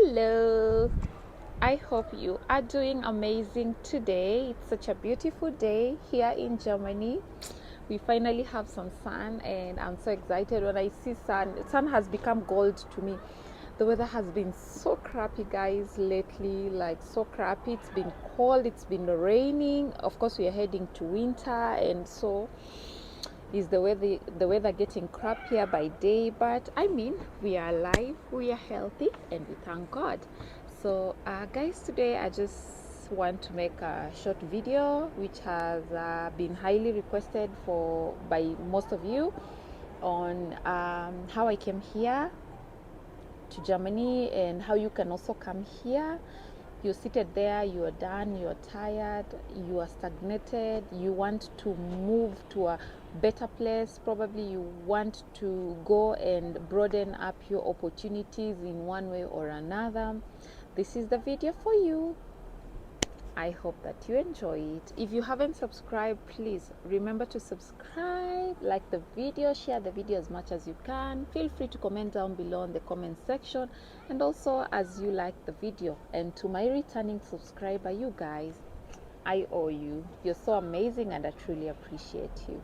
Hello, I hope you are doing amazing today. It's such a beautiful day here in Germany. We finally have some sun, and I'm so excited when I see sun. Sun has become gold to me. The weather has been so crappy, guys, lately, like so crappy. It's been cold, it's been raining. Of course, we are heading to winter, and so is the weather getting crappier by day. But I mean, we are alive, we are healthy, and we thank God. So guys, today I just want to make a short video which has been highly requested for by most of you on how I came here to Germany and how you can also come here. You're seated there, you are done, you are tired, you are stagnated, you want to move to a better place. Probably you want to go and broaden up your opportunities in one way or another. This is the video for you. I hope that you enjoy it. If you haven't subscribed, please remember to subscribe, like the video, share the video as much as you can. Feel free to comment down below in the comment section, and also as you like the video. And to my returning subscriber, you guys, I owe you. You're so amazing and I truly appreciate you.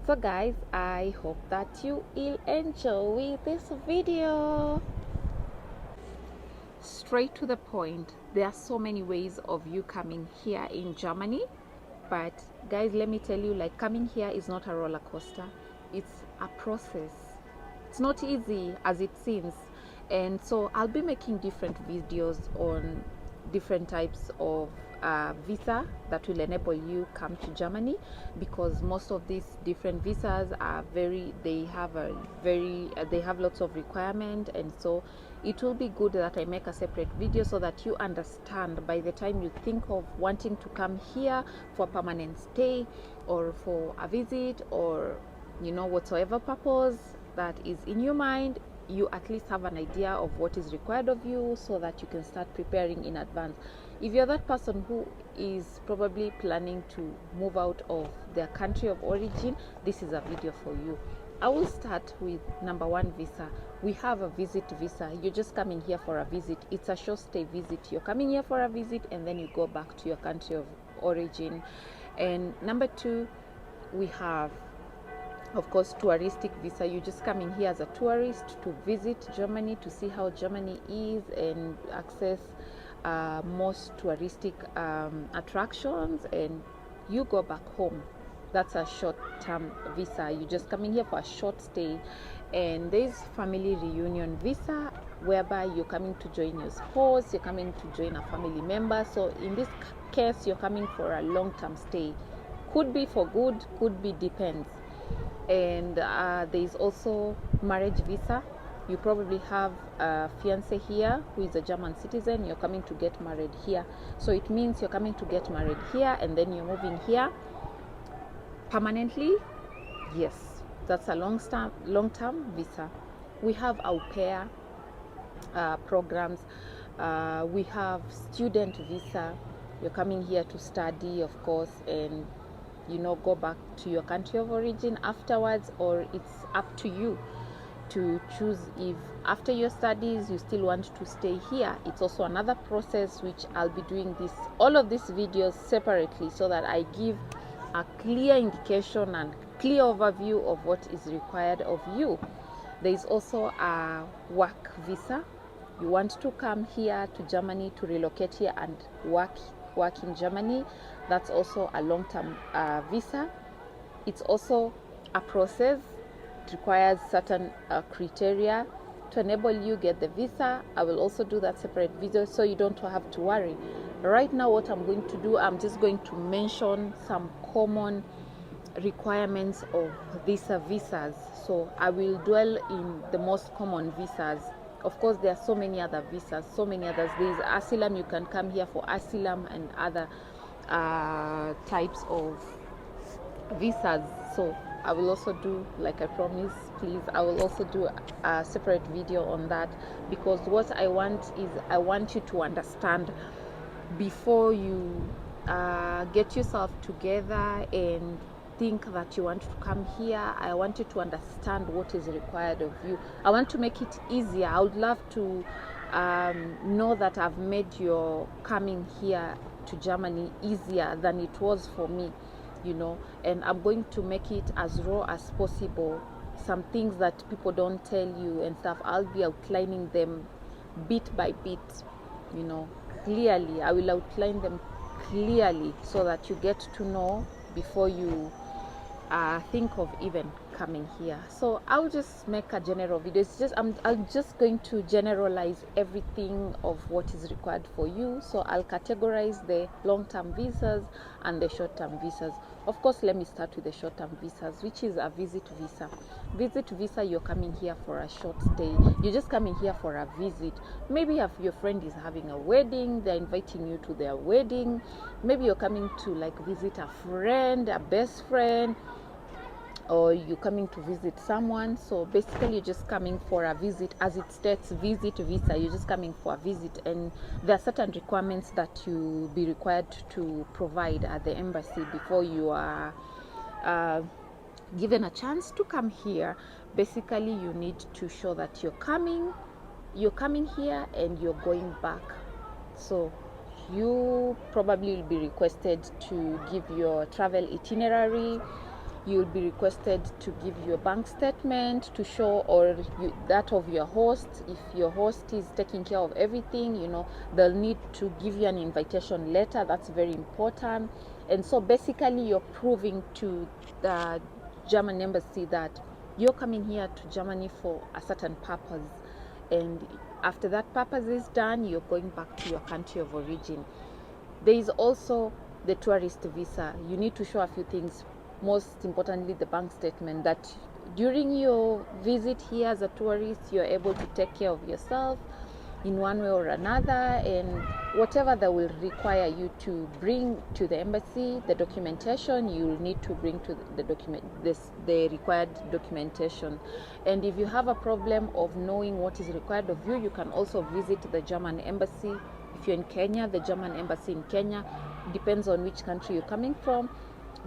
So guys, I hope that you will enjoy this video. Straight to the point, there are so many ways of you coming here in Germany, but guys, let me tell you, like, coming here is not a roller coaster. It's a process. It's not easy as it seems. And so I'll be making different videos on different types of visa that will enable you come to Germany, because most of these different visas are they have lots of requirement. And so it will be good that I make a separate video so that you understand by the time you think of wanting to come here for a permanent stay or for a visit, or whatsoever purpose that is in your mind, you at least have an idea of what is required of you so that you can start preparing in advance. If you're that person who is probably planning to move out of their country of origin, this is a video for you. I will start with number one, visa. We have a visit visa. You're just coming here for a visit. It's a short stay visit. You're coming here for a visit and then you go back to your country of origin. And number two, we have, of course, touristic visa. You're just coming here as a tourist to visit Germany, to see how Germany is and access most touristic attractions, and you go back home. That's a short-term visa. You're just coming here for a short stay. And there's family reunion visa, whereby you're coming to join your spouse, you're coming to join a family member. So in this case, you're coming for a long-term stay. Could be for good, could be, depends. And there's also marriage visa. You probably have a fiance here who is a German citizen. You're coming to get married here. So it means you're coming to get married here and then you're moving here permanently. Yes, that's a long-term visa. We have au pair programs. We have student visa. You're coming here to study, of course, and go back to your country of origin afterwards, or it's up to you to choose if after your studies you still want to stay here. It's also another process, which I'll be doing all of these videos separately so that I give a clear indication and clear overview of what is required of you. There is also a work visa. You want to come here to Germany to relocate here and work in Germany. That's also a long-term visa. It's also a process. It requires certain criteria to enable you get the visa. I will also do that separate video so you don't have to worry. Right now, what I'm going to do, I'm just going to mention some common requirements of these visas. So I will dwell in the most common visas. Of course, there are so many other visas, so many others. There is asylum. You can come here for asylum and other types of visas. So I will also do, like I promised, please, I will also do a separate video on that, because what I want is I want you to understand before you get yourself together and think that you want to come here. I want you to understand what is required of you. I want to make it easier. I would love to know that I've made your coming here to Germany easier than it was for me, you know, and I'm going to make it as raw as possible. Some things that people don't tell you and stuff, I'll be outlining them bit by bit, you know, clearly. I will outline them clearly so that you get to know before you think of even coming here. So I'll just make a general video. It's just I'm just going to generalize everything of what is required for you. So I'll categorize the long-term visas and the short-term visas. Of course, let me start with the short-term visas, which is a visit visa. Visit visa, you're coming here for a short stay. You're just coming here for a visit. Maybe if your friend is having a wedding, they're inviting you to their wedding. Maybe you're coming to like visit a friend, a best friend, or you're coming to visit someone. So basically you're just coming for a visit. As it states, visit visa, you're just coming for a visit, and there are certain requirements that you be required to provide at the embassy before you are given a chance to come here. Basically you need to show that you're coming here and you're going back. So you probably will be requested to give your travel itinerary. You'll be requested to give your bank statement to show, or that of your host. If your host is taking care of everything, you know, they'll need to give you an invitation letter. That's very important. And so basically you're proving to the German embassy that you're coming here to Germany for a certain purpose, and after that purpose is done, you're going back to your country of origin. There is also the tourist visa. You need to show a few things, most importantly the bank statement, that during your visit here as a tourist you're able to take care of yourself in one way or another, and whatever that will require you to bring to the embassy, the documentation, you'll need to bring to the required documentation. And if you have a problem of knowing what is required of you, you can also visit the German embassy. If you're in Kenya, the German embassy in Kenya, depends on which country you're coming from,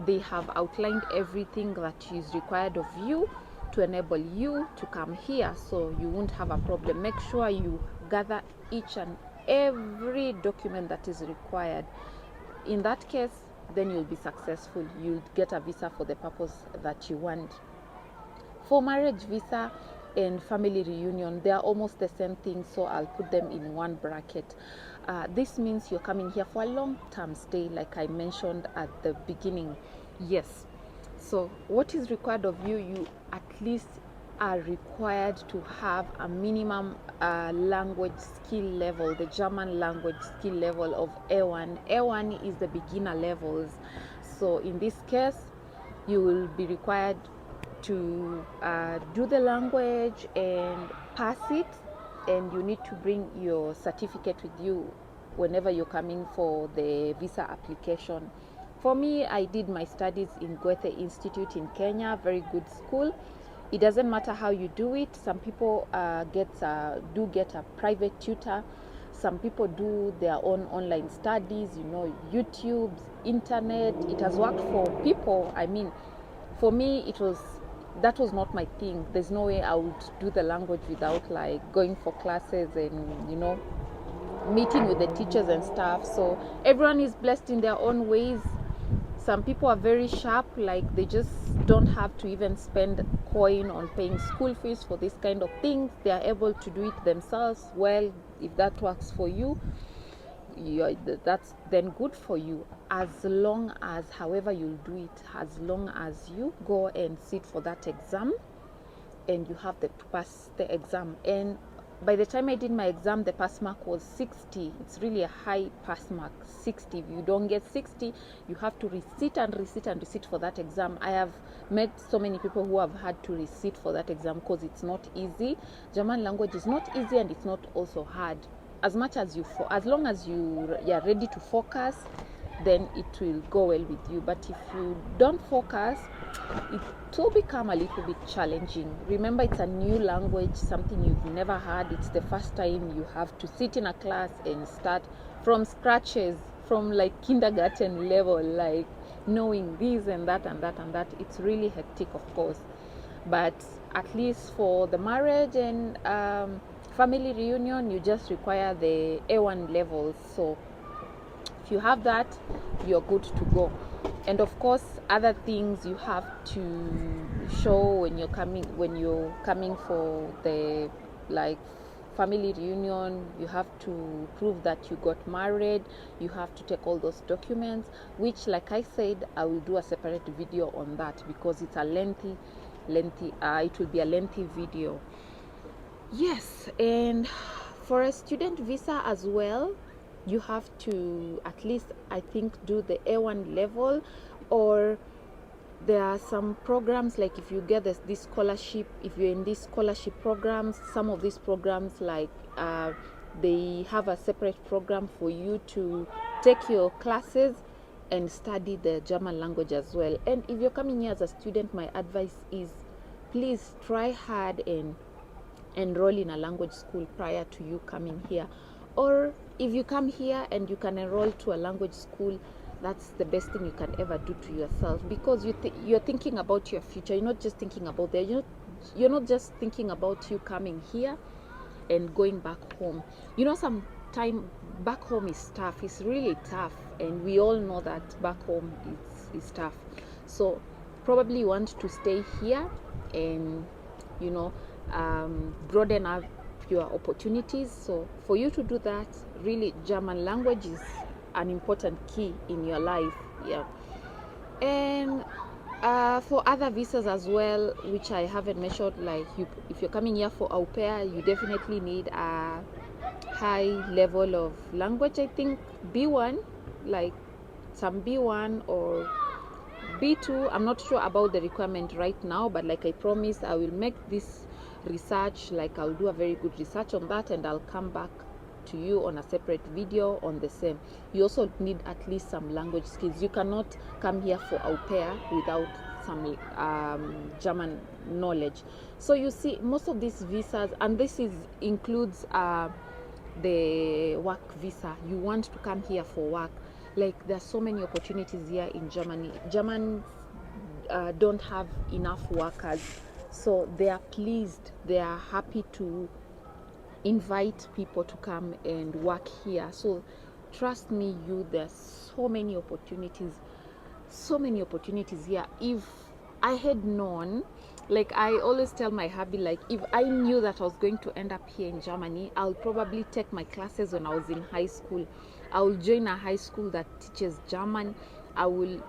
they have outlined everything that is required of you to enable you to come here, so you won't have a problem. Make sure you gather each and every document that is required. In that case, then you'll be successful. You'll get a visa for the purpose that you want. For marriage visa and family reunion, they are almost the same thing, so I'll put them in one bracket. This means you're coming here for a long-term stay, like I mentioned at the beginning. Yes. So what is required of you? You at least are required to have a minimum language skill level, the German language skill level of A1. A1 is the beginner levels. So in this case, you will be required to do the language and pass it, and you need to bring your certificate with you whenever you're coming for the visa application. For me, I did my studies in Goethe Institute in Kenya, very good school. It doesn't matter how you do it. Some people do get a private tutor. Some people do their own online studies, you know, YouTube, internet. It has worked for people. I mean, for me, that was not my thing. There's no way I would do the language without like going for classes and, you know, meeting with the teachers and stuff. So everyone is blessed in their own ways. Some people are very sharp, like they just don't have to even spend coin on paying school fees for this kind of things. They are able to do it themselves. Well, if that works for you, that's then good for you. As long as, however you'll do it, as long as you go and sit for that exam and you have to pass the exam. And by the time I did my exam, the pass mark was 60. It's really a high pass mark, 60. If you don't get 60, you have to resit for that exam. I have met so many people who have had to resit for that exam because it's not easy. German language is not easy, and it's not also hard. As long as you are ready to focus, then it will go well with you. But if you don't focus, it will become a little bit challenging. Remember, it's a new language, something you've never heard. It's the first time you have to sit in a class and start from scratches, from like kindergarten level, like knowing this and that and that and that. It's really hectic, of course, but at least for the marriage and family reunion, you just require the A1 levels. So if you have that, you're good to go. And of course, other things you have to show when you're coming for the like family reunion. You have to prove that you got married. You have to take all those documents, which, like I said, I will do a separate video on that because it's a lengthy it will be a lengthy video. Yes. And for a student visa as well, you have to at least, I think, do the A1 level, or there are some programs like if you get this scholarship, if you're in these scholarship programs, some of these programs like they have a separate program for you to take your classes and study the German language as well. And if you're coming here as a student, my advice is please try hard and enroll in a language school prior to you coming here. Or if you come here and you can enroll to a language school, that's the best thing you can ever do to yourself, because you're thinking about your future. You're not just thinking about you're not just thinking about you coming here and going back home. Some time back home is tough. It's really tough, and we all know that back home is tough. So probably you want to stay here and broaden up your opportunities. So for you to do that, really, German language is an important key in your life. Yeah. And for other visas as well, which I haven't mentioned, like if you're coming here for au pair, you definitely need a high level of language. I think B1, like some B1 or B2. I'm not sure about the requirement right now, but like I promised, I will make this research, like I'll do a very good research on that, and I'll come back to you on a separate video on the same. You also need at least some language skills. You cannot come here for au pair without some German knowledge. So you see, most of these visas, and this includes the work visa. You want to come here for work. Like there's so many opportunities here in Germany. Germans don't have enough workers, so they are pleased, they are happy to invite people to come and work here. So trust me, there's so many opportunities here. If I had known, like I always tell my hubby, like if I knew that I was going to end up here in Germany, I'll probably take my classes when I was in high school. I will join a high school that teaches German. I will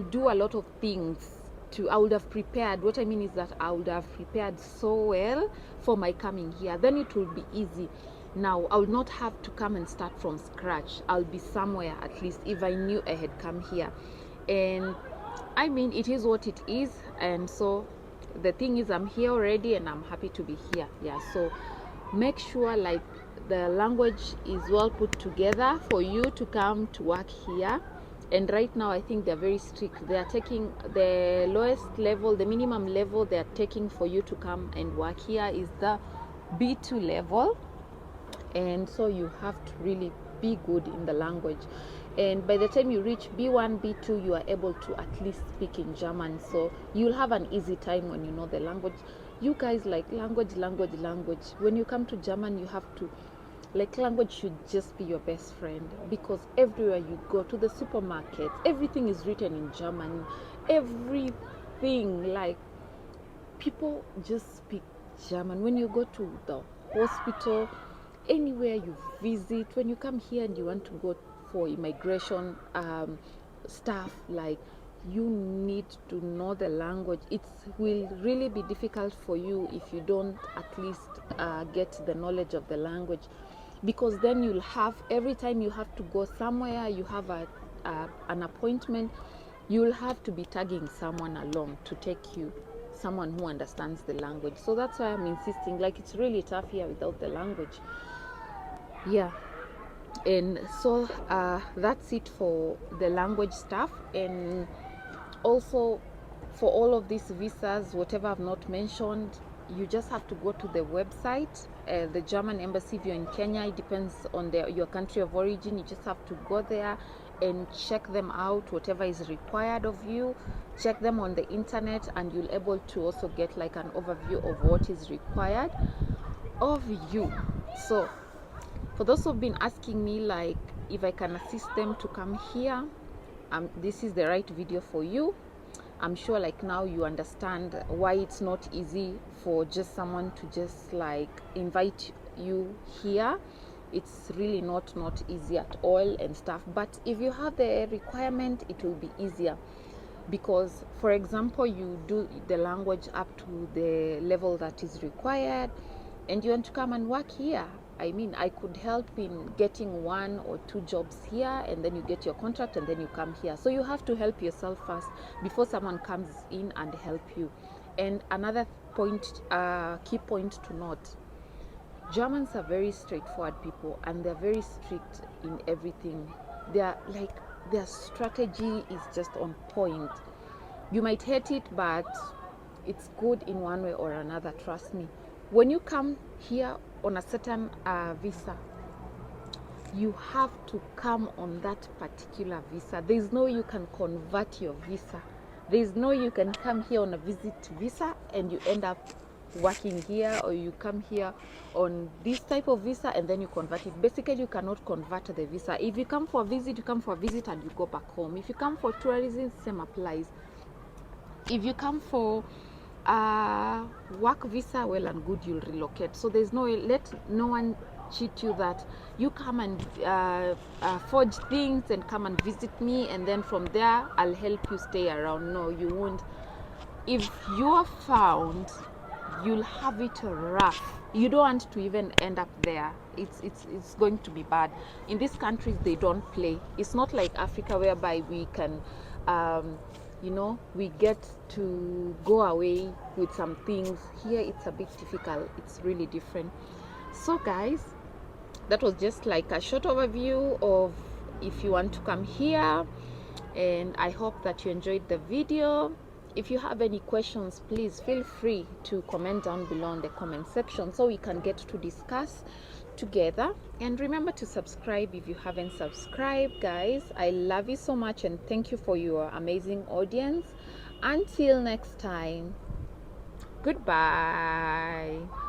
do a lot of things. I would have prepared. What I mean is that I would have prepared so well for my coming here. Then it will be easy. Now I will not have to come and start from scratch. I'll be somewhere, at least if I knew I had come here. And I mean, it is what it is. And so the thing is, I'm here already and I'm happy to be here. Yeah. So make sure like the language is well put together for you to come to work here. And right now I think they're very strict. They are taking the lowest level, the minimum level they are taking for you to come and work here is the B2 level. And so you have to really be good in the language. And by the time you reach B1, B2, you are able to at least speak in German. So you'll have an easy time when you know the language. You guys like language. When you come to German, you have to, like, language should just be your best friend, because everywhere you go, to the supermarket, everything is written in German. Everything, like, people just speak German. When you go to the hospital, anywhere you visit, when you come here and you want to go for immigration stuff, like, you need to know the language. It will really be difficult for you if you don't at least get the knowledge of the language, because then you'll have, every time you have to go somewhere, you have an appointment, you'll have to be tagging someone along to take you, someone who understands the language. So that's why I'm insisting, like, it's really tough here without the language. Yeah. And so that's it for the language stuff. And also for all of these visas, whatever I've not mentioned, you just have to go to the website, the German embassy. If you're in Kenya, it depends on your country of origin. You just have to go there and check them out, whatever is required of you. Check them on the internet, and you'll able to also get like an overview of what is required. of you. So for those who've been asking me like if I can assist them to come here, this is the right video for you. I'm sure like now you understand why it's not easy for just someone to just like invite you here. It's really not easy at all and stuff, but if you have the requirement, it will be easier. Because for example, you do the language up to the level that is required and you want to come and work here, I mean, I could help in getting 1 or 2 jobs here, and then you get your contract and then you come here. So you have to help yourself first before someone comes in and help you. And another point, key point to note, Germans are very straightforward people and they're very strict in everything. They're like, their strategy is just on point. You might hate it, but it's good in one way or another, trust me. When you come here on a certain visa, you have to come on that particular visa. There's no you can convert your visa. There's no you can come here on a visit visa and you end up working here, or you come here on this type of visa and then you convert it. Basically, you cannot convert the visa. If you come for a visit, you come for a visit and you go back home. If you come for tourism, same applies. If you come for work visa, well and good, you'll relocate. So there's no, let no one cheat you that you come and forge things and come and visit me and then from there I'll help you stay around. No, you won't. If you're found, you'll have it rough. You don't want to even end up there. It's going to be bad. In these countries, they don't play. It's not like Africa whereby we can you know, we get to go away with some things. Here it's a bit difficult. It's really different. So guys, that was just like a short overview of if you want to come here, and I hope that you enjoyed the video. If you have any questions, please feel free to comment down below in the comment section so we can get to discuss together. And remember to subscribe if you haven't subscribed. Guys, I love you so much and thank you for your amazing audience. Until next time, goodbye.